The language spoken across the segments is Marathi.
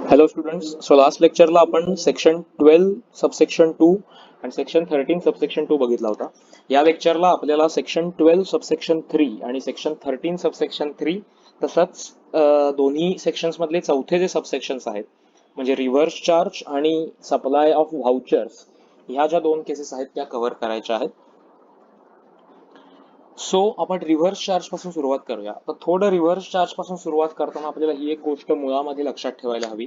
हॅलो स्टुडंट्स, सो लास्ट लेक्चरला आपण सेक्शन 12 सबसेक्शन 2 आणि सेक्शन 13 सबसेक्शन 2 बघितला होता. या लेक्चरला आपल्याला सेक्शन 12 सबसेक्शन 3 आणि सेक्शन 13 सबसेक्शन 3 तसंच दोन्ही सेक्शन्स मधले चौथे जे सबसेक्शन्स आहेत म्हणजे रिव्हर्स चार्ज आणि सप्लाय ऑफ व्हाउचर्स, ह्या ज्या दोन केसेस आहेत त्या कव्हर करायच्या आहेत. सो आपण रिव्हर्स चार्ज पासून सुरुवात करूया. तर थोडं रिव्हर्स चार्ज पासून सुरुवात करताना आपल्याला ही एक गोष्ट मुळामध्ये लक्षात ठेवायला हवी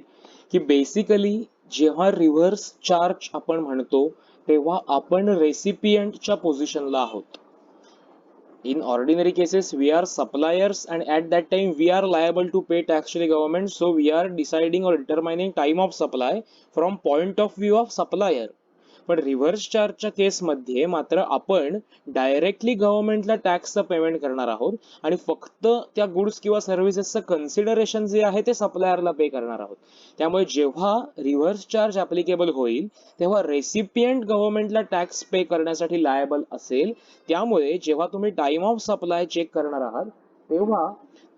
की बेसिकली जेव्हा रिव्हर्स चार्ज आपण म्हणतो तेव्हा आपण रेसिपियंटच्या पोझिशनला आहोत. In ordinary cases we are suppliers and at that time we are liable to pay tax to the government, so we are deciding or determining time of supply from point of view of supplier. पण रिव्हर्स चार्जच्या केसमध्ये मात्र आपण डायरेक्टली गव्हर्नमेंटला टॅक्सचं पेमेंट करणार आहोत आणि फक्त त्या गुड्स किंवा सर्व्हिसेसचं कन्सिडरेशन जे आहे ते सप्लायरला पे करणार आहोत. त्यामुळे जेव्हा रिव्हर्स चार्ज ऍप्लिकेबल होईल तेव्हा रेसिपियंट गव्हर्नमेंटला टॅक्स पे करण्यासाठी लायबल असेल. त्यामुळे जेव्हा तुम्ही टाइम ऑफ सप्लाय चेक करणार आहात तेव्हा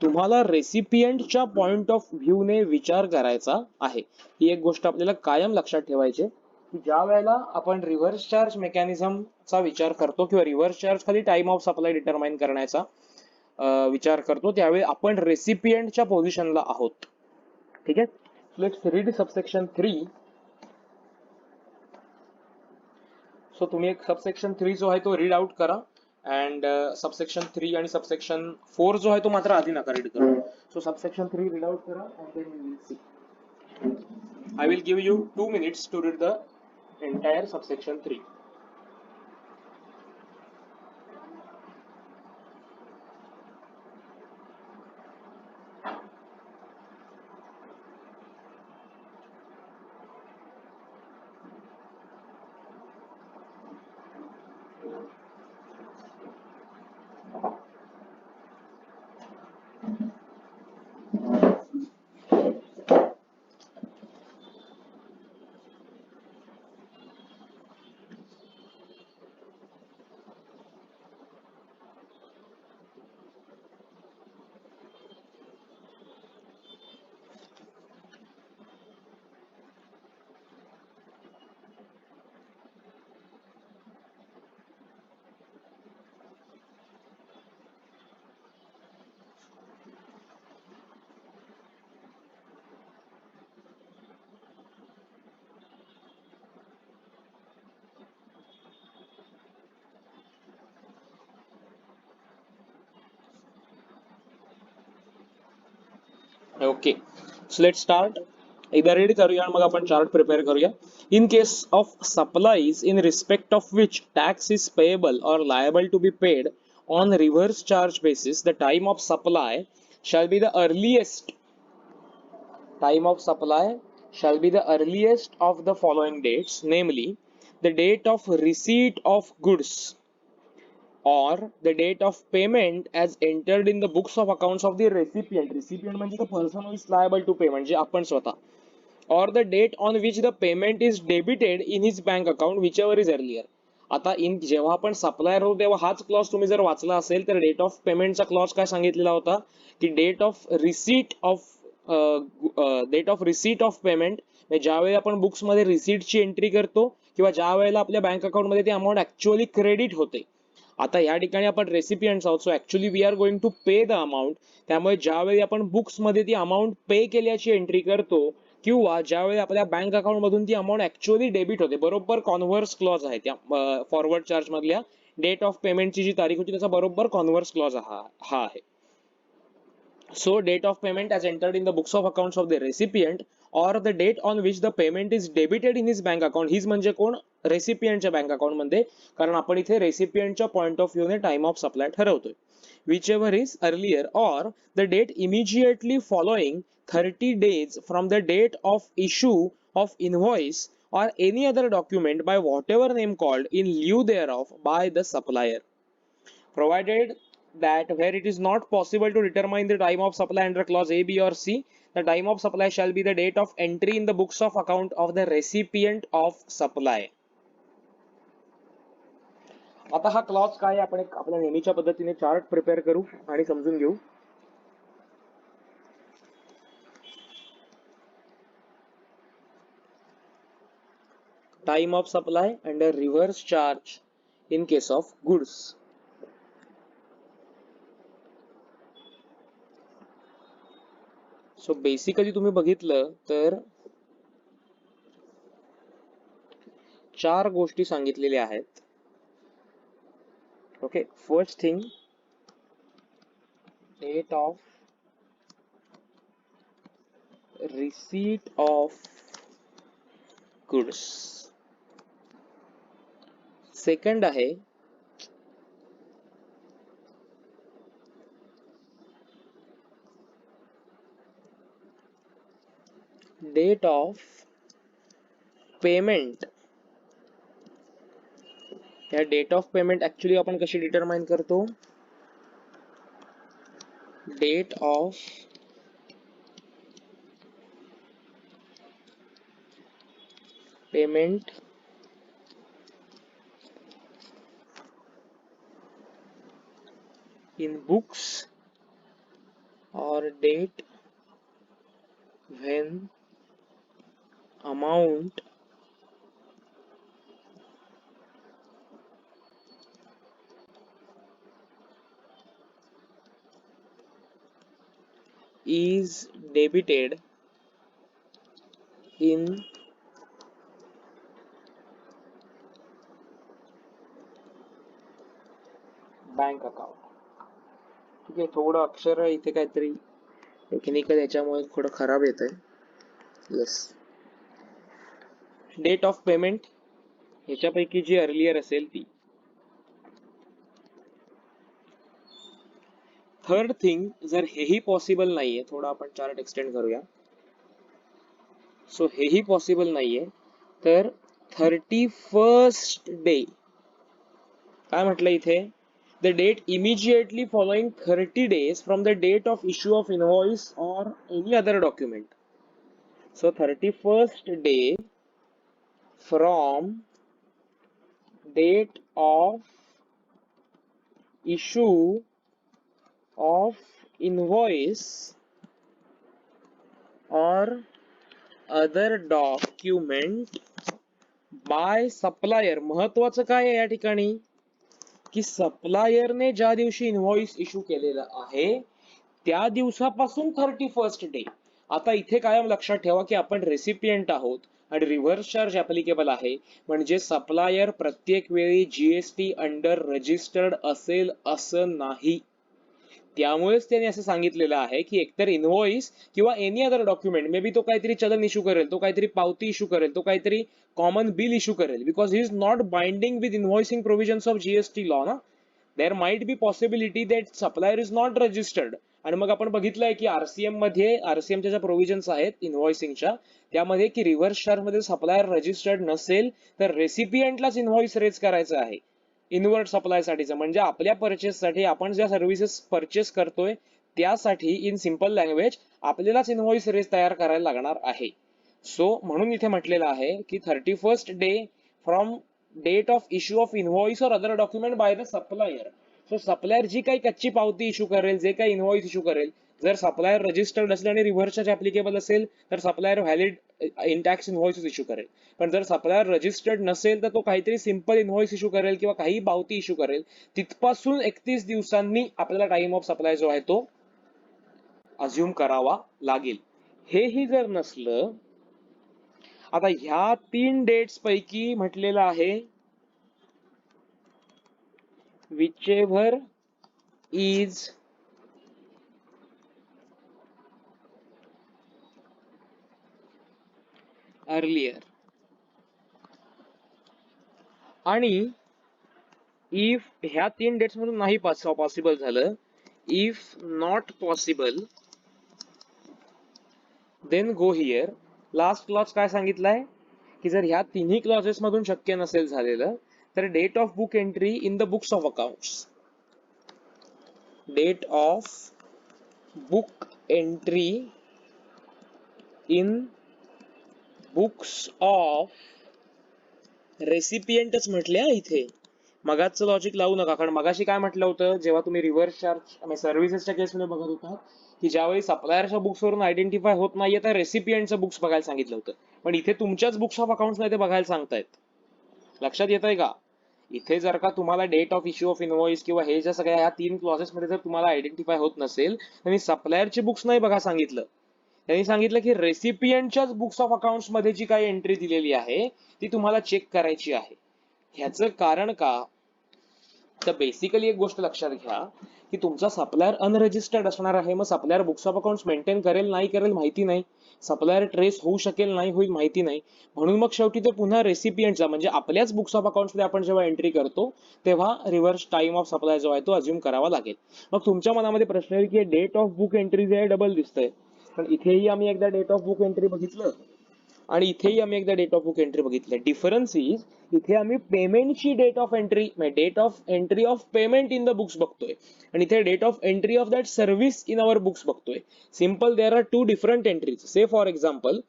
तुम्हाला रेसिपियंटच्या पॉइंट ऑफ व्ह्यूने विचार करायचा आहे. ही एक गोष्ट आपल्याला कायम लक्षात ठेवायची की ज्या वेळेला आपण रिव्हर्स चार्ज मेकॅनिझमचा विचार करतो किंवा रिव्हर्स चार्ज खाली टाइम ऑफ सप्लाय डिटरमाइन करण्याचा विचार करतो त्यावेळी आपण रेसिपियंटच्या पोझिशनला आहोत. ठीक आहे. Let's read subsection 3. सो तुम्ही एक सबसेक्शन 3 जो आहे तो रीड आउट करा अँड सबसेक्शन 3 आणि सबसेक्शन 4 जो आहे तो मात्र आधी नका रीड करू. सो सबसेक्शन 3 रीड आउट करा and then we will see. I will give you 2 minutes to read the entire subsection 3. Okay, so let's start. एकदा रीड करूया मग आपण चार्ट प्रिपेअर करूया. In case of supplies in respect of which tax is payable और liable to be paid on reverse charge basis, the time of supply shall be the earliest of the following dates, namely the date of receipt of goods or the date of payment as entered in the books of accounts of the recipient म्हणजे the person who is liable to pay म्हणजे आपण स्वतः, or the date on which the payment is debited in his bank account whichever is earlier. आता जेव्हा आपण सप्लायर होतो तेव्हा हाच क्लॉज तुम्ही जर वाचला असेल तर डेट ऑफ पेमेंटचा क्लॉज काय सांगितलेला होता की date of receipt of payment, ज्यावेळी आपण बुक्स मध्ये रिसीटची एंट्री करतो किंवा ज्या वेळेला आपल्या बँक अकाउंट मध्ये ती अमाऊंट ऍक्च्युअली क्रेडिट होते. आता या ठिकाणी आपण रेसिपियंट्स आहोत, so actually we are going to pay the amount. त्यामुळे ज्यावेळी आपण बुक्स मध्ये ती अमाऊंट पे केल्याची एंट्री करतो किंवा ज्यावेळी आपल्या बँक अकाउंट मधून ती अमाऊंट ऍक्च्युअली डेबिट होते, बरोबर कॉन्व्हर्स क्लॉज आहे त्या फॉरवर्ड चार्ज मधल्या डेट ऑफ पेमेंटची जी तारीख होती त्याचा बरोबर कॉन्व्हर्स क्लॉज हा आहे. So date of payment as entered in the books of accounts of the recipient or the date on which the payment is debited in his bank account. हीच म्हणजे कोण? रेसिपियंटच्या बँक अकाउंट मध्ये, कारण आपण इथे रेसिपियंटच्या पॉइंट ऑफ व्ह्यूने टाइम ऑफ सप्लाय ठरवतोय. Whichever is earlier or the date immediately following 30 days from the date of issue of invoice or any other document by whatever name called in lieu thereof by the supplier, provided that where it is not possible to determine the time of supply under clause A, B or C, the time of supply shall be the date of entry in the books of account of the recipient of supply. आता हा क्लॉज काय आपण आपल्या नेहमीच्या पद्धतीने चार्ट प्रिपेअर करू आणि समजून घेऊ. time of supply and a reverse charge in case of goods. So basically तुम्ही बघितलं तर 4 गोष्टी सांगितलेल्या आहेत. Okay, first thing, date of receipt of goods. Second आहे डेट ऑफ पेमेंट. या डेट ऑफ पेमेंट ऍक्च्युली आपण कशी डिटरमाइन करतो? Date of payment in books or date when amount is debited in bank account. ठीक आहे, थोडं अक्षर इथे काहीतरी टेक्निकल याच्यामुळे थोडं खराब येत आहे. येस, डेट ऑफ पेमेंट ह्याच्यापैकी जी अर्लियर असेल ती. थर्ड थिंग, जर हेही पॉसिबल नाहीये, थोडं आपण चार्ट एक्सटेंड करूया. सो हेही पॉसिबल नाहीये तर 31st डे. काय म्हटलं इथे? The date immediately following 30 days from the date of issue of invoice or any other document. So 31st day from date of issue of invoice or other document by supplier. महत्वाचं काय आहे या ठिकाणी की सप्लायरने ज्या दिवशी इनव्हॉइस इश्यू केलेला आहे त्या दिवसापासून 31st डे. आता इथे कायम लक्षात ठेवा की आपण रेसिपियंट आहोत आणि रिव्हर्स चार्ज ऍप्लिकेबल आहे, म्हणजे सप्लायर प्रत्येक वेळी जीएसटी अंडर रजिस्टर्ड असेल असं नाही. त्यामुळेच त्यांनी असं सांगितलेलं आहे की एकतर इनव्हॉइस किंवा any other document, may be तो काहीतरी चलन इश्यू करेल, तो काहीतरी पावती इश्यू करेल, तो काहीतरी कॉमन बिल इश्यू करेल, because he is not binding with invoicing provisions of GST law ना. There might be possibility that supplier is not registered. आणि मग आपण बघितलंय की आरसीएम मध्ये, आरसीएमच्या ज्या प्रोव्हिजन्स आहेत इनव्हॉइसिंगच्या, त्यामध्ये की रिव्हर्स चार्ज मध्ये सप्लायर रजिस्टर्ड नसेल तर रेसिपियंटलाच इनव्हॉइस रेज करायचं आहे इनवर्ड सप्लाय साठीचं. म्हणजे आपल्या परचेस साठी, आपण ज्या सर्व्हिसेस परचेस करतोय त्यासाठी इन सिंपल लँग्वेज आपल्यालाच इनव्हॉइस रेज तयार करायला लागणार आहे. सो म्हणून इथे म्हटलेलं आहे की 31st day from date of issue of invoice और other document by the supplier. So supplier जी काही कच्ची पावती इश्यू करेल, जे काही इनव्हॉइस इश्यू करेल, जर सप्लायर रजिस्टर्ड असेल आणि रिव्हर्स चार्ज ऍप्लिकेबल असेल तर सप्लायर व्हॅलिड इनटॅक्स इनव्हॉइस इश्यू करेल. पण जर सप्लायर रजिस्टर्ड नसेल तर तो काहीतरी सिंपल इनव्हॉइस इश्यू करेल किंवा काही पावती इश्यू करेल. तिथपासून 31 दिवसांनी आपल्याला टाइम ऑफ सप्लाय जो आहे तो अज्युम करावा लागेल. हेही जर नसलं, आता ह्या 3 डेट्स पैकी म्हटलेलं आहे whichever is earlier. आणि इफ ह्या 3 डेट्स मधून नाही पॉसिबल झालं, if not possible, then go here. Last clause काय सांगितलंय की जर ह्या तिन्ही क्लॉजेस मधून शक्य नसेल झालेलं तर date of book entry in the books of accounts. Date of book entry in books of रेसिपियंटच म्हटले इथे, मगाचं लॉजिक लावू नका, कारण मगाशी काय म्हटलं होतं, जेव्हा तुम्ही रिव्हर्स चार्ज सर्व्हिसेसच्या केसमध्ये बघत होता की ज्यावेळी सप्लायरच्या बुक्सवरून आयडेंटिफाय होत नाहीये तर रेसिपियंटचं बुक्स बघायला सांगितलं होतं, पण इथे तुमच्याच बुक्स ऑफ अकाउंट्स मध्ये बघायला सांगतायत. लक्षात येत आहे का? इथे जर का तुम्हाला date of issue of invoice किंवा हे ज्या सगळ्या ह्या 3 क्लॉजेस मध्ये जर तुम्हाला आयडेंटिफाय होत नसेल, तर सप्लायरचे बुक्स नाही बघा सांगितलं. त्यांनी सांगितलं की रेसिपियंटच्याच बुक्स ऑफ अकाउंट्स मध्ये जी काही एंट्री दिलेली आहे ती तुम्हाला चेक करायची आहे. ह्याचं कारण का? तर बेसिकली एक गोष्ट लक्षात घ्या की तुमचा सप्लायर अनरजिस्टर्ड असणार आहे. मग supplier books of accounts maintain करेल नाही करेल माहिती नाही, सप्लायर ट्रेस होऊ शकेल नाही होईल माहिती नाही, म्हणून मग शेवटी ते पुन्हा रेसिपियंटचा म्हणजे आपल्याच बुक्स ऑफ अकाउंट्स मध्ये आपण जेव्हा एंट्री करतो तेव्हा रिव्हर्स टाइम ऑफ सप्लाय जो आहे तो अज्युम करावा लागेल. मग तुमच्या मनामध्ये प्रश्न येईल की डेट ऑफ बुक एंट्री जे आहे डबल दिसतंय, पण इथेही आम्ही एकदा डेट ऑफ बुक एंट्री बघितलं आणि इथेही आम्ही एकदा डेट ऑफ बुक एंट्री बघितलं. डिफरन्स इज इथे आम्ही पेमेंटची date of entry date of entry of payment in the books बघतोय आणि इथे date of entry of that service in our books बघतोय. Simple, there are two different entries. Say for example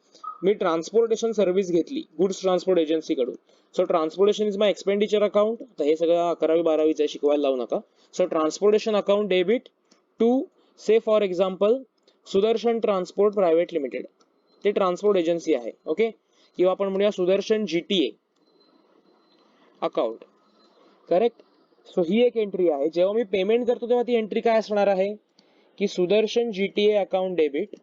मी ट्रान्सपोर्टेशन सर्व्हिस घेतली गुड्स ट्रान्सपोर्ट एजन्सी कडून. So transportation is my expenditure account. तर हे सगळं 11वी-12वीचं शिकवायला लावू नका. So transportation account debit to से for example Sudarshan transport private limited. ते ट्रान्सपोर्ट एजन्सी आहे. ओके, किंवा आपण म्हणूया Sudarshan GTA account. Correct. So ही एक एंट्री आहे. जेव्हा मी पेमेंट करतो तेव्हा ती एंट्री काय असणार आहे की Sudarshan GTA account debit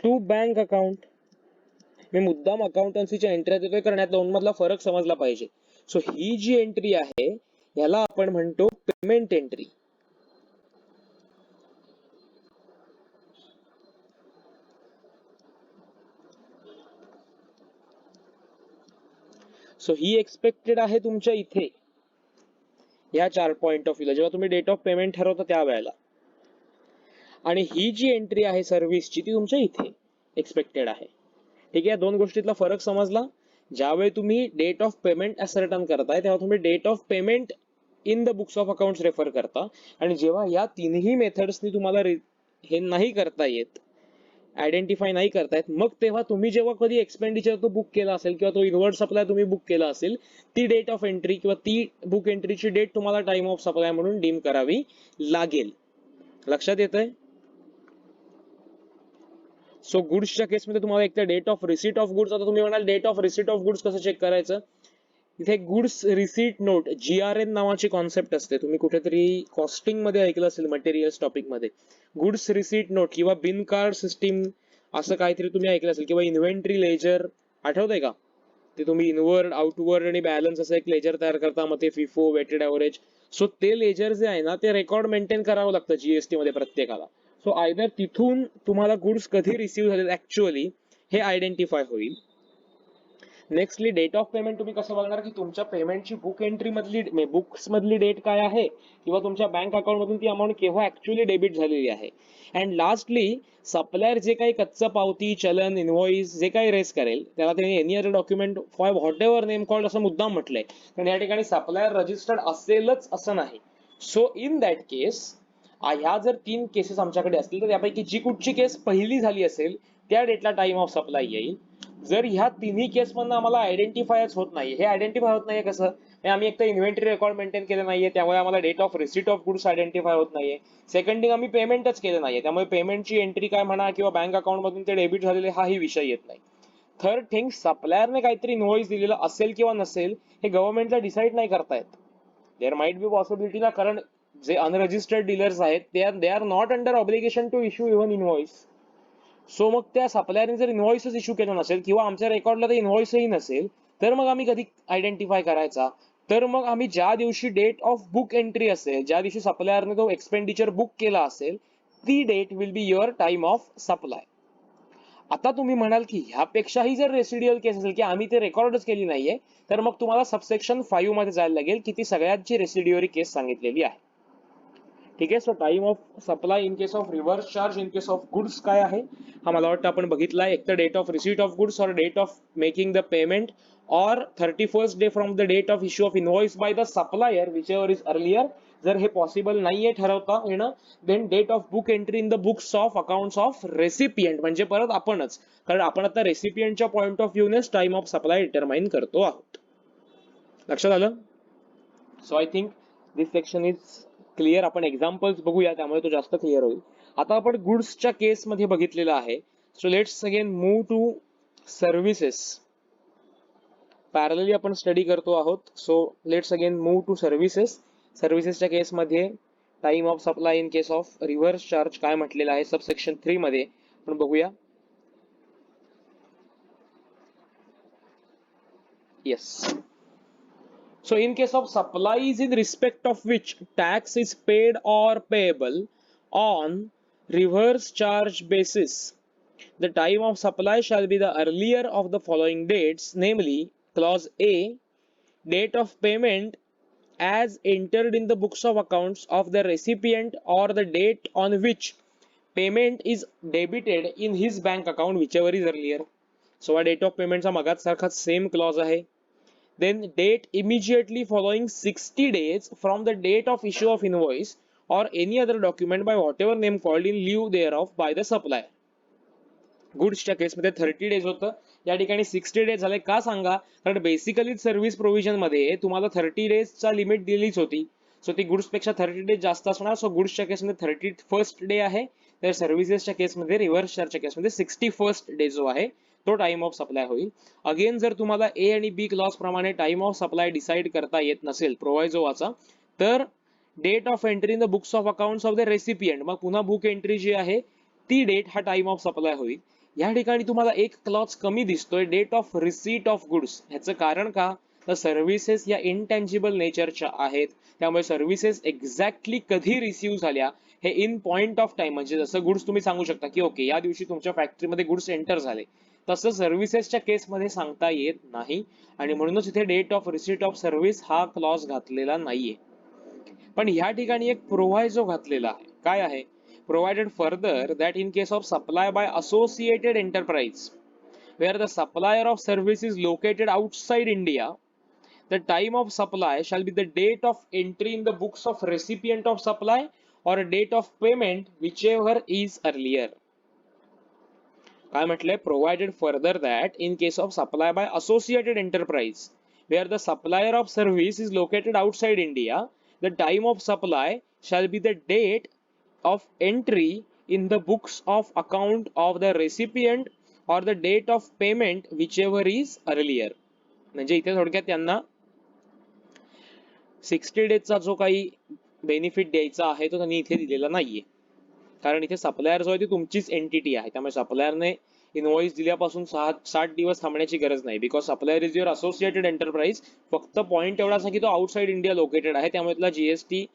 to bank account. मी मुद्दाम अकाउंटन्सीच्या एंट्री देतोय कारण या दोन मधला फरक समजला पाहिजे. सो ही जी एंट्री आहे याला आपण म्हणतो पेमेंट एंट्री. सो ही एक्सपेक्टेड आहे तुमच्या इथे या 4 पॉइंट ऑफ व्ह्यूला जेव्हा तुम्ही डेट ऑफ पेमेंट ठरवता त्या वेळेला, आणि ही जी एंट्री आहे सर्व्हिसची ती तुमच्या इथे एक्सपेक्टेड आहे. ठीक आहे, दोन गोष्टीतला फरक समजला. ज्यावेळी तुम्ही डेट ऑफ पेमेंट असर्टन करताय तेव्हा तुम्ही date of payment in the books of accounts refer करता, आणि जेव्हा या तिन्ही मेथड्सनी तुम्हाला हे नाही करता येत, आयडेंटिफाय नाही करतायत, मग तेव्हा तुम्ही जेव्हा कधी एक्सपेंडिचर तो बुक केला असेल किंवा तो इनवर्ड सप्लाय तुम्ही बुक केला असेल, ती डेट ऑफ एंट्री किंवा ती बुक एंट्रीची डेट तुम्हाला टाइम ऑफ सप्लाय म्हणून डीम करावी लागेल. लक्षात येतंय? सो गुड्सच्या केसमध्ये तुम्हाला एक तर date of receipt of goods. आता तुम्ही म्हणाल date of receipt of goods कसं चेक करायचं? इथे गुड्स रिसीट नोट GRN नावाची कॉन्सेप्ट असते. तुम्ही कुठेतरी कॉस्टिंग मध्ये ऐकलं असेल, मटेरियल्स टॉपिक मध्ये. गुड्स रिसीट नोट किंवा बिन कार्ड सिस्टीम असं काहीतरी तुम्ही ऐकलं असेल, किंवा इन्व्हेंटरी लेजर. आठवतंय का? ते तुम्ही इनवर्ड आउटवर्ड आणि बॅलन्स असं एक लेजर तयार करता, मग ते फिफो वेटेड ॲव्हरेज. सो ते लेजर जे आहे ना ते रेकॉर्ड मेंटेन करावं लागतं जीएसटी मध्ये प्रत्येकाला. सो आयदर तिथून तुम्हाला गुड्स कधी रिसीव्ह झाले ऍक्च्युअली हे आयडेंटिफाय होईल. नेक्स्टली डेट ऑफ पेमेंट तुम्ही कसं बघणार की तुमच्या पेमेंटची बुक एंट्री मधली बुक्स मधली डेट काय आहे, किंवा तुमच्या बँक अकाउंट मधून ती अमाऊंट केव्हा ऍक्च्युअली डेबिट झालेली आहे. अँड लास्टली सप्लायर जे काही कच्चं पावती, चलन, इनव्हॉइस जे काही रेस करेल त्याला त्यांनी any other document for what ever name called असं मुद्दाम म्हटलंय, कारण या ठिकाणी सप्लायर रजिस्टर्ड असेलच असं नाही. सो इन दॅट केस ह्या जर 3 केसेस आमच्याकडे असतील तर त्यापैकी जी कुठची केस पहिली झाली असेल त्या डेटला टाइम ऑफ सप्लाय येईल. जर ह्या तिन्ही केस मधनं आम्हाला आयडेंटिफायच होत नाही, हे आयडेंटिफाय होत नाहीये कसं? आम्ही एक तर इन्व्हेंटरी रेकॉर्ड मेंटेन केलं नाहीये त्यामुळे आम्हाला date of receipt of goods identify होत नाहीये. सेकंड थिंग, आम्ही पेमेंटच केलं नाहीये त्यामुळे पेमेंटची एंट्री काय म्हणा किंवा बँक अकाउंट मधून ते डेबिट झालेले हाही विषय येत नाही. थर्ड थिंग, सप्लायरने काहीतरी इनव्हॉइस दिलेला असेल किंवा नसेल हे गव्हर्नमेंटला डिसाईड नाही करतायत. देअर माइट बी पॉसिबिलिटी ना, कारण जे अनरजिस्टर्ड डीलर्स आहेत they are not under obligation to issue even invoice. So मग त्या सप्लायरने जर इनव्हॉइसच इश्यू केला नसेल किंवा आमच्या रेकॉर्डला तर इनव्हॉइसही नसेल, तर मग आम्ही कधी आयडेंटिफाय करायचा? तर मग आम्ही ज्या दिवशी डेट ऑफ बुक एंट्री असेल, ज्या दिवशी सप्लायरने तो एक्सपेंडिचर बुक केला असेल, ती date will be your time of supply. आता तुम्ही म्हणाल की ह्यापेक्षाही जर रेसिड्युअल केस असेल की आम्ही ते रेकॉर्डच केली नाहीये, तर मग तुम्हाला सबसेक्शन 5 मध्ये जायला लागेल की ती सगळ्यांची रेसिड्युअरी केस सांगितलेली आहे. ठीक आहे. So time of supply in case of reverse charge in case of goods काय आहे हा मला वाटतं आपण बघितलाय. एक तर date of receipt of goods or date of making the payment or 31st day from the date of issue of invoice by the supplier whichever is earlier जर हे पॉसिबल नाहीये ठरवता येणं, then date of book entry in the books of accounts of recipient, म्हणजे परत आपणच, कारण आपण आता रेसिपियंटच्या पॉइंट ऑफ व्ह्यूनेच टाइम ऑफ सप्लाय डिटरमाइन करतो आहोत. लक्षात आलं? So I think this section is clear. आपण एक्झाम्पल्स बघूया, त्यामुळे तो जास्त क्लिअर होईल. आता आपण गुड्सच्या केस मध्ये बघितलेलं आहे. So let's again move to services. Parallelly आपण स्टडी करतो आहोत. So let's again move to services. सर्व्हिसेसच्या केसमध्ये time of supply in case of reverse charge काय म्हटलेलं आहे सबसेक्शन 3 मध्ये आपण बघूया. Yes. So in case of supplies in respect of which tax is paid or payable on reverse charge basis, the time of supply shall be the earlier of the following dates, namely clause A, date of payment as entered in the books of accounts of the recipient or the date on which payment is debited in his bank account, whichever is earlier. So a date of payment चा मगाच सारखा same clause आहे. Then date immediately following 60 days from the date of issue of invoice or any other document by whatever name called in lieu thereof by the supplier. गुड्सच्या केसमध्ये 30 डेज होतं, या ठिकाणी 60 डेज झाले. का सांगा? कारण बेसिकली सर्व्हिस प्रोव्हिजन मध्ये तुम्हाला 30 डेजचा लिमिट दिलीच होती. सो ती गुड्स पेक्षा 30 डेज जास्त असणार. सो गुड्सच्या केसमध्ये 31st डे आहे, तर सर्व्हिसेसच्या केसमध्ये रिव्हर्स चार्जच्या केसमध्ये 61st डे जो आहे तो टाइम ऑफ सप्लाय होईल. अगेन जर तुम्हाला ए आणि बी क्लॉज प्रमाणे टाइम ऑफ सप्लाय डिसाइड करता येत नसेल प्रोव्हायझो वाचा, तर date of entry in the books of accounts of the recipient, मग पुन्हा बुक एंट्री जी आहे ती डेट हा टाइम ऑफ सप्लाय होईल. या ठिकाणी तुम्हाला एक क्लॉज कमी दिसतोय, date of receipt of goods. ह्याचं कारण का? तर सर्व्हिसेस या इनटँजिबल नेचरच्या आहेत, त्यामुळे सर्व्हिसेस एक्झॅक्टली कधी रिसीव्ह झाल्या हे इन पॉइंट ऑफ टाइम, म्हणजे जसं गुड्स तुम्ही सांगू शकता की ओके या दिवशी तुमच्या फॅक्टरीमध्ये गुड्स एंटर झाले, तसं सर्व्हिसेसच्या केसमध्ये सांगता येत नाही, आणि म्हणूनच इथे date of receipt of service हा क्लॉज घातलेला नाहीये. पण ह्या ठिकाणी एक प्रोव्हायझो घातलेला आहे. काय आहे? Provided further that in case of supply by associated enterprise where the supplier of service is located outside India, the time of supply shall be the date of entry in the books of recipient of supply or a date of payment whichever is earlier. काय म्हटलंय? Provided further that in case of supply by associated enterprise where the supplier of service is located outside India, the time of supply shall be the date of entry in the books of account of the recipient or the date of payment whichever is earlier. म्हणजे इथे थोडक्यात त्यांना 60 डेजचा जो काही बेनिफिट द्यायचा आहे तो त्यांनी इथे दिलेला नाहीये, कारण इथे सप्लायर जो आहे ती तुमचीच एंटिटी आहे. त्यामुळे सप्लायरने इनवॉइस दिल्यापासून 60 दिवस थांबण्याची गरज नाही, because supplier is your associated enterprise. फक्त पॉईंट एवढाच आहे की तो आउटसाइड इंडिया लोकेटेड आहे, त्यामुळे त्याला GST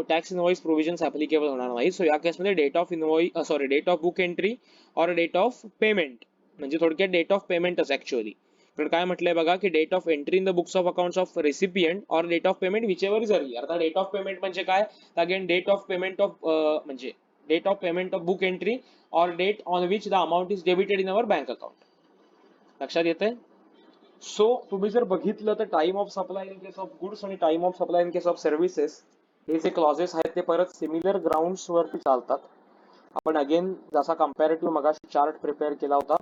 tax invoice provisions applicable होणार नाही. सो या केसमध्ये date of date of book entry or date of payment, म्हणजे थोडक्यात डेट ऑफ पेमेंटच ऍक्च्युअली. पण काय म्हटलंय बघा की date of entry in the books of accounts of recipient or date of payment whichever is early. आता डेट ऑफ पेमेंट म्हणजे काय? Again date of payment of म्हणजे date of payment of book entry or date on which the amount is debited in our bank account. लक्षात येते? सो तुम्ही जर बघितलं तर time of supply in case of goods आणि time of supply in case of services हे जे क्लॉजेस आहेत ते परत सिमिलर ग्राउंड्स वरती चालतात. आपण अगेन जसा कंपॅरेटिव्ह मगाशी चार्ट प्रिपेअर केला होता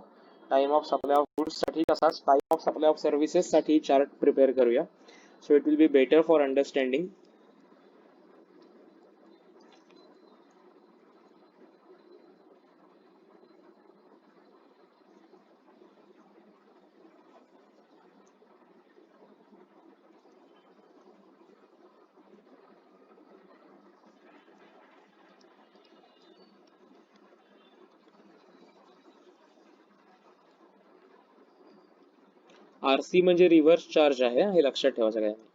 time of supply of goods साठी, तसाच time of supply of services साठी चार्ट प्रिपेअर करूया. So it will be better for understanding. RC म्हणजे रिव्हर्स चार्ज आहे, हे लक्षात ठेवा सगळ्यांनी.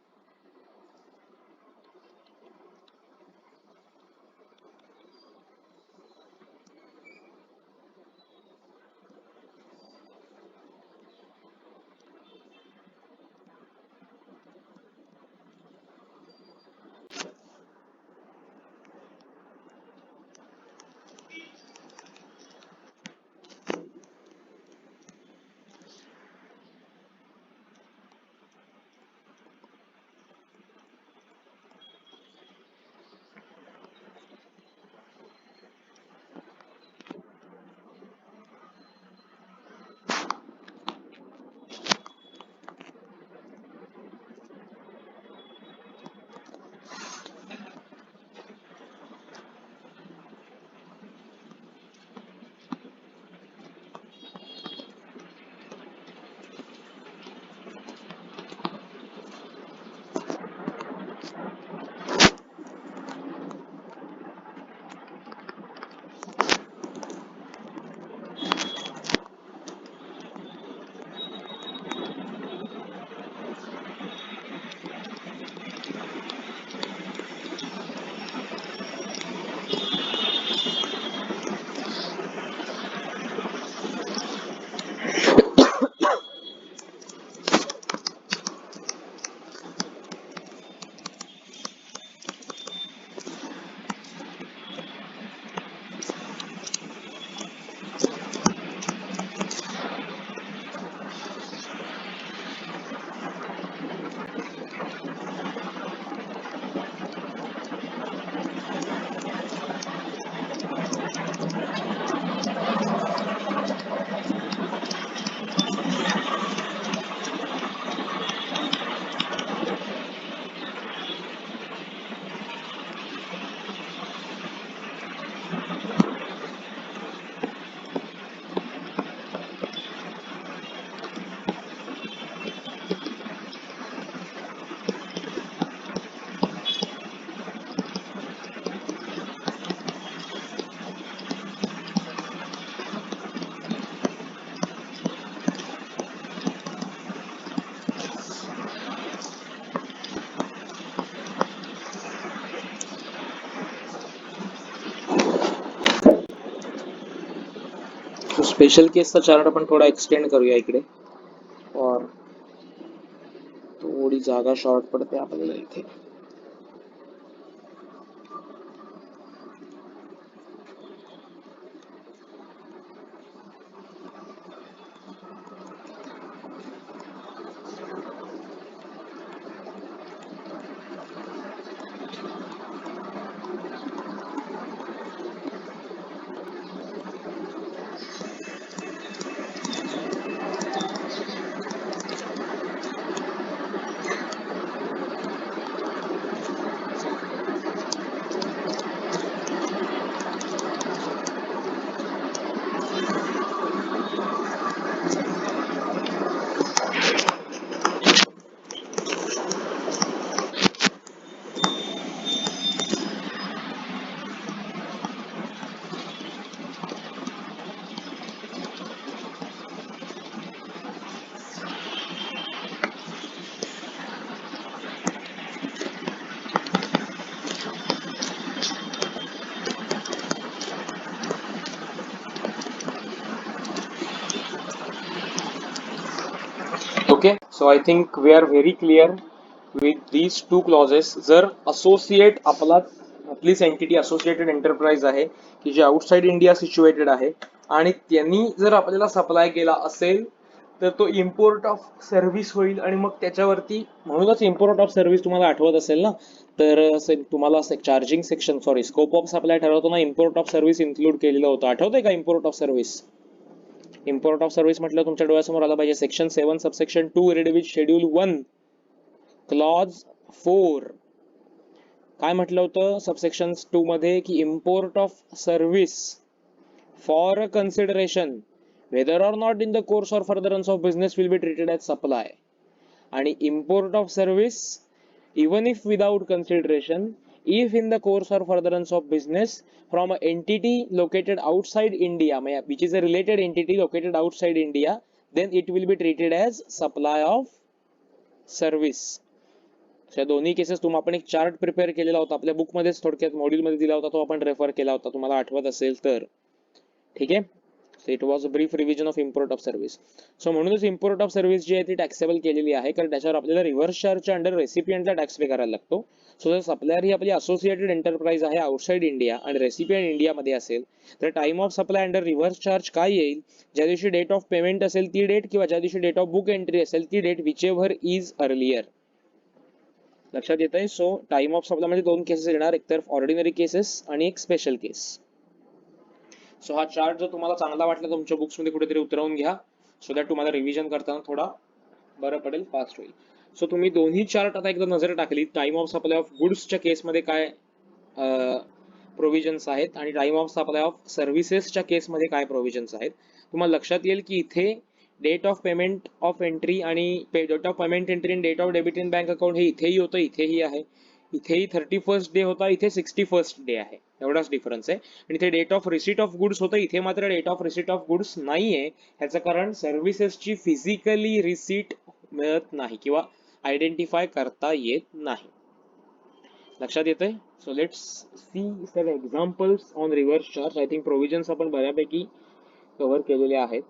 स्पेशल केसचा चार्ट आपण थोडा एक्सटेंड करूया इकडे, और थोडी जागा शॉर्ट पडते आपल्याला इथे. Okay, so I think we are very clear with these two clauses. जर असोसिएट आपलीच एंटिटी असोसिएटेड एंटरप्राइज आहे की जी आउटसाइड इंडिया सिच्युएटेड आहे आणि त्यांनी जर आपल्याला सप्लाय केला असेल तर तो इम्पोर्ट ऑफ सर्व्हिस होईल. आणि मग त्याच्यावरती, म्हणूनच इम्पोर्ट ऑफ सर्व्हिस तुम्हाला आठवत असेल ना, तर तुम्हाला charging section, sorry, scope of supply ठरवताना इम्पोर्ट ऑफ सर्व्हिस इन्क्लूड केलेलं होतं. आठवतंय का import of service? Import of service म्हटलं तुमच्या डोळ्यासमोर आलं पाहिजे. Section 7 subsection 2 read with schedule 1 clause 4. काय म्हटलं होतं सबसेक्शन 2 मध्ये की import of service for a consideration whether or not in the course or furtherance of business will be treated as supply. आणि import of service even if without consideration, if in the course or furtherance of business from an entity located outside India, which is a related entity located outside India, then it will be treated as supply of service. या दोन्ही केसेस तुम्हाला आपण एक चार्ट प्रिपेअर केलेला होता आपल्या बुक मध्येच, थोडक्यात मॉड्यूल मध्ये दिला होता, तो आपण रेफर केला होता, तुम्हाला आठवत असेल तर. ठीक आहे, so it was a brief revision of import of service. So म्हणूनच इम्पोर्ट ऑफ सर्व्हिस जी आहे ती टॅक्सेबल केलेली आहे, कारण त्याच्यावर आपल्याला रिव्हर्स चार्जच्या अंडर रेसिपियंटला टॅक्स पे करायला लागतो. सो जर सप्लायर ही आपली असोसिएटेड एंटरप्राइज आहे आउटसाइड इंडिया आणि रेसिपियंट इंडियामध्ये असेल तर time of supply under reverse charge काय येईल? ज्या दिवशी डेट ऑफ पेमेंट असेल ती डेट, किंवा ज्या दिवशी डेट ऑफ बुक एंट्री असेल ती date, whichever is earlier. लक्षात येत आहे? सो टाइम ऑफ सप्लाय मध्ये दोन केसेस येणार, एक तर ऑर्डिनरी केसेस आणि एक स्पेशल केस. सो हा चार्ट जर तुम्हाला चांगला वाटला तुमच्या बुक्स मध्ये कुठेतरी उतरवून घ्या, सो दॅट तुम्हाला रिव्हिजन करताना थोडा बरं पडेल, फास्ट होईल. सो तुम्ही दोन्ही चार्ट आता एकदा नजर टाकली, टाइम ऑफ सप्लाय ऑफ गुड्सच्या केसमध्ये काय प्रोव्हिजन्स आहेत आणि टाइम ऑफ सप्लाय ऑफ सर्व्हिसेसच्या केसमध्ये काय प्रोव्हिजन्स आहेत, तुम्हाला लक्षात येईल की इथे date of payment of entry आणि डेट ऑफ पेमेंट एंट्री आणि date of debit in bank account हे इथेही होतं, इथेही आहे. इथेही 31st डे होता, इथे 61st डे आहे, एवढाच डिफरन्स आहे. आणि इथे date of receipt of goods होतं, इथे मात्र date of receipt of goods नाहीये. ह्याचं कारण सर्व्हिसेसची फिजिकली रिसीट मिळत नाही किंवा आयडेंटिफाय करता येत नाही. लक्षात येतंय? So let's see some examples on reverse charge. I think provisions आपण बऱ्यापैकी कव्हर केलेले आहेत.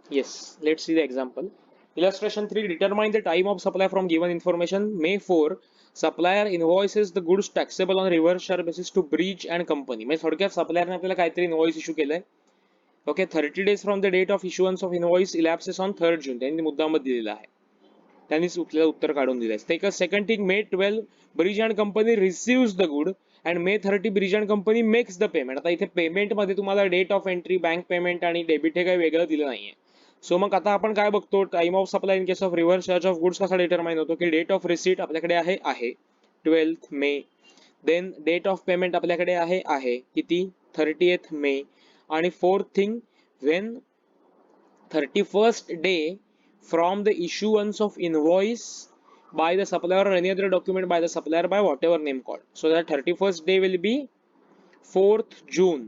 Yes, let's see the example. Illustration 3, determine the time of supply from given information. May 4, supplier invoices the goods taxable on reverse charge basis to Bridge and Company. म्हणजे थोडक्यात सप्लायरने आपल्याला काहीतरी इनवॉइस इश्यू केलंय. Okay, 30 days from the date of issuance of invoice elapses on 3rd June. त्यांनी मुद्दामच दिलेला आहे, त्यांनीच आपल्याला उत्तर काढून दिलंय. Take a second thing, May 12, Bridge and Company receives the good and May 30 Bridge and Company makes the payment. आता इथे पेमेंट मध्ये तुम्हाला date of entry, bank payment आणि डेबिट हे काही वेगळं दिलं नाहीये. सो मग आता आपण काय बघतो, time of supply in case of reverse charge of goods कसा डिटरमाइन होतो की डेट ऑफ रिसीट आपल्याकडे आहे 12th May. Then date of payment आपल्याकडे आहे किती, 30th मे. आणि fourth thing, when 31st day from the issuance of invoice by the supplier or any other document by the supplier by whatever name called. So that 31st day will be 4th June.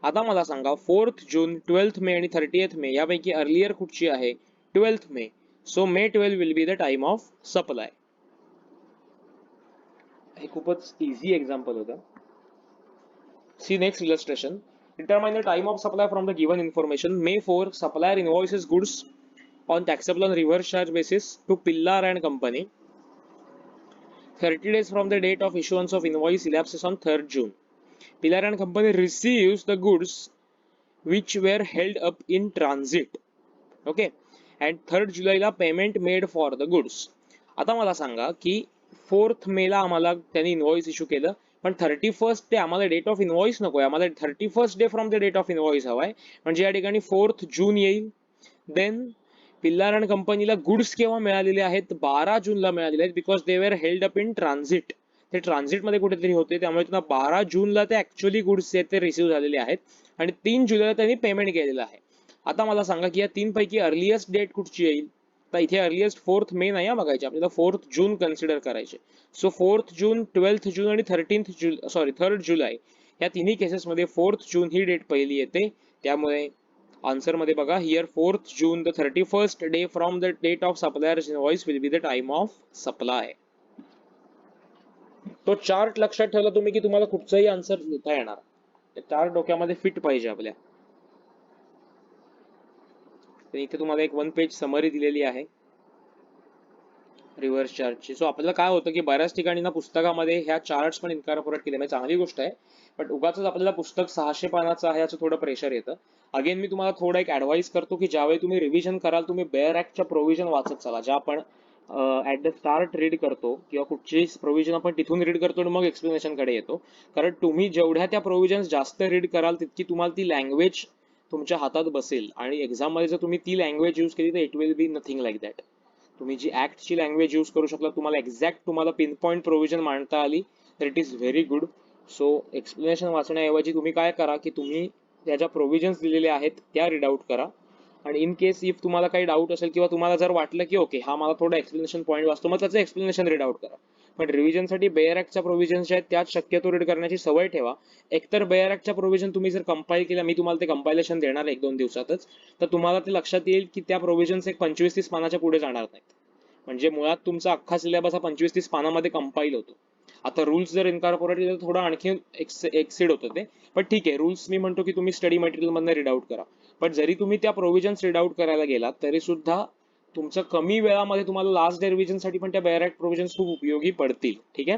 आता मला सांगा 4th जून, 12th मे आणि 30th मे यापैकी अर्लियर कुठची आहे? 12th may. So May 12 will be the time of supply. हे खूपच इझी एक्झाम्पल होतं. See next illustration. Determine the time of supply from the given information. May 4, supplier invoices goods on taxable on reverse charge basis to Pillar and Company. 30 days from the date of issuance of invoice elapses on 3rd June. Pillar and Company receives the goods which were held up in transit. Okay. And 3rd July ला payment made for the goods. आता मला सांगा की 4th मे ला आम्हाला त्यांनी इनवॉइस इश्यू केलं, पण 31st ते आम्हाला डेट ऑफ इनवॉइस नकोय, आम्हाला 31st day from the date of invoice हवाय. म्हणजे या ठिकाणी 4th जून येईल. देन पिल्लार अँड कंपनीला गुड्स केव्हा मिळालेले आहेत? 12 जूनला मिळालेले आहेत, because they were held up in transit. ते ट्रान्झिट मध्ये कुठेतरी होते, त्यामुळे त्यांना 12 जूनला ते ऍक्च्युअली गुड्स आहेत ते रिसिव्ह झालेले आहेत आणि 3 जुलैला त्यांनी पेमेंट केलेलं आहे. आता मला सांगा की या 3 पैकी अर्लिएस्ट डेट कुठची येईल? तर इथे अर्लिएस्ट 4th मे नाही बघायचे, आपल्याला 4th जून कन्सिडर करायचे. सो 4th जून, 12th जून आणि 3rd जुलै या तिन्ही केसेसमध्ये 4th जून ही डेट पहिली येते. त्यामुळे आन्सर मध्ये बघा, here 4th June the 31st day from the date of supplier's invoice will be the time of supply. तो चार्ट लक्षात ठेवला तुम्ही की तुम्हाला कुठचाही आन्सर लिहिता येणार. चार्ट डोक्यामध्ये फिट पाहिजे आपल्या. इथे तुम्हाला एक 1 पेज समरी दिलेली आहे रिव्हर्स चार्टची. सो आपल्याला काय होतं की बऱ्याच ठिकाणी ना पुस्तकामध्ये ह्या चार्ट्स पण इन्कॉर्पोरेट केले, म्हणजे चांगली गोष्ट आहे, बट उगाच आपल्याला पुस्तक 600 पानाचं आहे याचं थोडं प्रेशर येतं. अगेन मी तुम्हाला थोडं एक ऍडवाइस करतो की ज्यावेळी तुम्ही रिव्हिजन कराल, तुम्ही बेअर ऍक्टच्या प्रोव्हिजन वाचत चला, ज्या आपण ऍट द स्टार्ट रीड करतो किंवा कुठची प्रोव्हिजन आपण तिथून रीड करतो आणि मग एक्सप्लेनेशन कडे येतो. कारण तुम्ही जेवढ्या त्या प्रोव्हिजन जास्त रीड कराल तितकी तुम्हाला ती लँग्वेज तुमच्या हातात बसेल, आणि एक्झाम मध्ये जर तुम्ही ती लँग्वेज यूज केली तर it will be nothing like that. तुम्ही जी ऍक्टची लँग्वेज यूज करू शकता, तुम्हाला एक्झॅक्ट तुम्हाला पिन पॉईंट प्रोव्हिजन मांडता आली तर it is very good. So explanation वाचण्याऐवजी तुम्ही काय करा की तुम्ही त्या ज्या प्रोव्हिजन्स दिलेले आहेत त्या रीड आउट करा, आणि इन केस इफ तुम्हाला काही डाऊट असेल किंवा तुम्हाला जर वाटलं की ओके हा मला थोडा एक्सप्लेनेशन पॉईंट वाचतो, मग त्याचं एक्सप्लेनेशन रीड आउट करा. पण रिव्हिजनसाठी बेअर ऍक्टच्या प्रोव्हिजन्स जे आहेत त्यात शक्यतो रीड करण्याची सवय ठेवा. एकतर बेअर ऍक्टच्या प्रोव्हिजन तुम्ही जर कंपाईल केल्या, मी तुम्हाला ते कंपायलेशन देणार 1-2 दिवसातच, तर तुम्हाला ते लक्षात येईल की त्या प्रोव्हिजन्स एक 25-30 पानाच्या पुढे जाणार नाहीत. म्हणजे मुळात तुमचा अख्खा सिलेबस हा 25-30 पानामध्ये कंपाईल होतो. आता रूल्स जर इन्कॉर्पोरेट केले तर थोडं आणखी एक्सिड होतं ते, पण ठीक आहे, रूल्स मी म्हणतो की तुम्ही स्टडी मटेरियल मधनं रीड आउट करा. पण जरी तुम्ही त्या प्रोव्हिजन्स रीड आउट करायला गेलात तरी सुद्धा तुमचं कमी वेळामध्ये तुम्हाला लास्ट डे रिव्हिजन साठी पण त्या बेअर ऍक्ट प्रोव्हिजन्स खूप उपयोगी पडतील. ठीक आहे,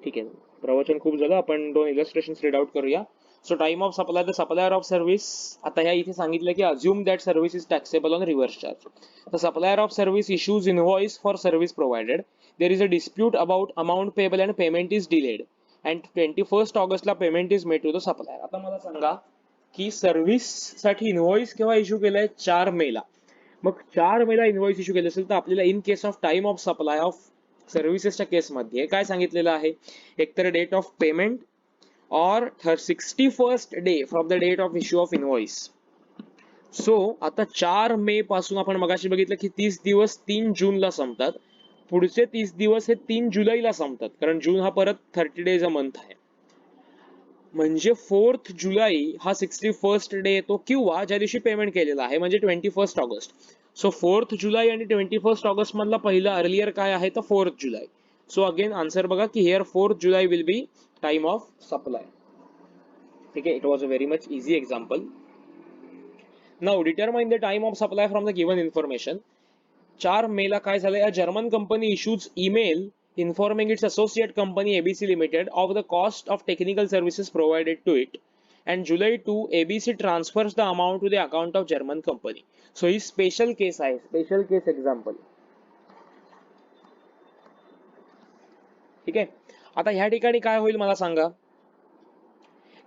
ठीक आहे, प्रवचन खूप झालं, आपण 2 इलस्ट्रेशन रीड आउट करूया. So time of supply, the supplier of service. आता ह्या इथे सांगितलं की assume that service is taxable on reverse charge. The supplier of service issues invoice for service provided. There is a dispute about amount payable and payment is delayed and 21st ऑगस्टला payment is made to the supplier. आता मला सांगा की सर्व्हिस साठी इनवॉइस केव्हा इश्यू केलाय? 4 मे ला. मग 4 मे ला इनवॉइस इश्यू केलं असेल तर आपल्याला in case of time of supply of सर्व्हिसेसच्या केसमध्ये काय सांगितलेलं आहे? एकतर date of payment or 61st day from the date of issue of invoice. So आता 4 मे पासून आपण मगाशी बघितलं की 30 दिवस 3 जूनला संपतात, पुढचे 30 दिवस हे 3 जुलैला संपतात, कारण जून हा परत 30 डेज अ मंथ आहे. म्हणजे 4th जुलै हा 61st डे येतो किंवा ज्या दिवशी पेमेंट केलेला आहे म्हणजे 21st ऑगस्ट. सो 4th जुलै आणि 21st ऑगस्ट मधला पहिला अर्लियर काय आहे तर 4th जुलै. सो अगेन आन्सर बघा की here 4th July will be time of supply. ठीक आहे, it was a very much easy example. Now determine the time of supply from the given information. 4 मे ला काय झालं? A German company issues email informing its associate company ABC Limited of the cost of technical services provided to it, and July 2 ABC transfers the amount to the account of German company. So ही स्पेशल केस आहे, स्पेशल केस एक्झाम्पल. ठीक आहे, आता ह्या ठिकाणी काय होईल मला सांगा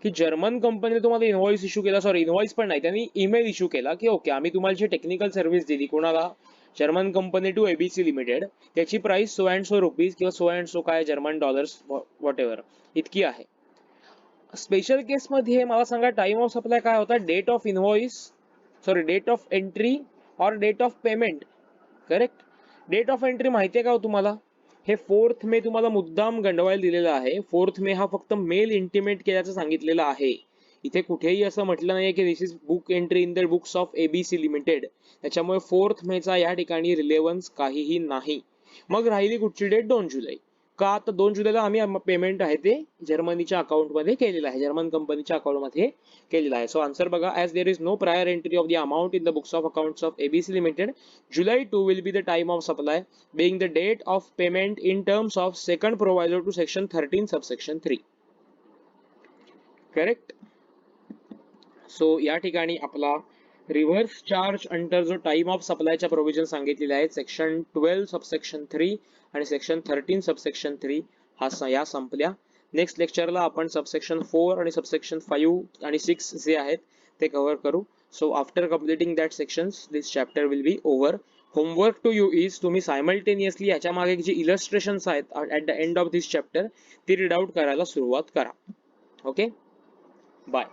की जर्मन कंपनीने तुम्हाला इनवॉइस इश्यू केला, सॉरी इनवॉइस पण नाही, त्यांनी ईमेल इश्यू केला की ओके आम्ही तुम्हाला जी टेक्निकल सर्व्हिस दिली कोणाला? German company to ABC limited, त्याची price so and so rupees किंवा सो अँड सो काय जर्मन डॉलर्स व्हॉट एव्हर इतकी आहे. स्पेशल केस मध्ये मला सांगा टाइम ऑफ सप्लाय काय होता? Date of invoice, sorry date of entry or date of payment. Correct. Date of entry माहितीये का हो तुम्हाला? हे 4th मे तुम्हाला मुद्दाम गंडवायला दिलेलं आहे. 4th मे हा फक्त मेल इंटिमेट केल्याचं सांगितलेलं आहे इथे कुठेही असं म्हटलं नाहीये की this is book entry in the books of ABC limited, त्याच्यामुळे 4th मेचा या ठिकाणी रिलेव्हन्स काहीही नाही. मग राहिली कुठची डेट, 2 जुलै. का, तर 2 जुलैला आम्ही पेमेंट आहे ते जर्मनीच्या अकाउंटमध्ये केलेलं आहे, जर्मन कंपनीच्या अकाउंटमध्ये केलेला आहे. सो आन्सर बघा, as there is no prior entry of the amount in the books of accounts of ABC limited, July 2 will be the time of supply being the date of payment in terms of second proviso to section 13 subsection 3. Correct. So या ठिकाणी आपला रिव्हर्स चार्ज अंडर जो टाइम ऑफ सप्लायच्या प्रोव्हिजन सांगितलेले आहेत सेक्शन 12 सबसेक्शन 3 आणि सेक्शन 13 सबसेक्शन 3 या संपल्या. नेक्स्ट लेक्चरला आपण सबसेक्शन 4 आणि सबसेक्शन 5 आणि 6 जे आहेत ते कव्हर करू. So after completing that sections this chapter will be over. Homework to you is, तुम्ही सायमल्टेनियसली याच्या मागे जी इलस्ट्रेशन्स आहेत at the end of this chapter ती रीड आउट करायला सुरुवात करा. Okay, bye.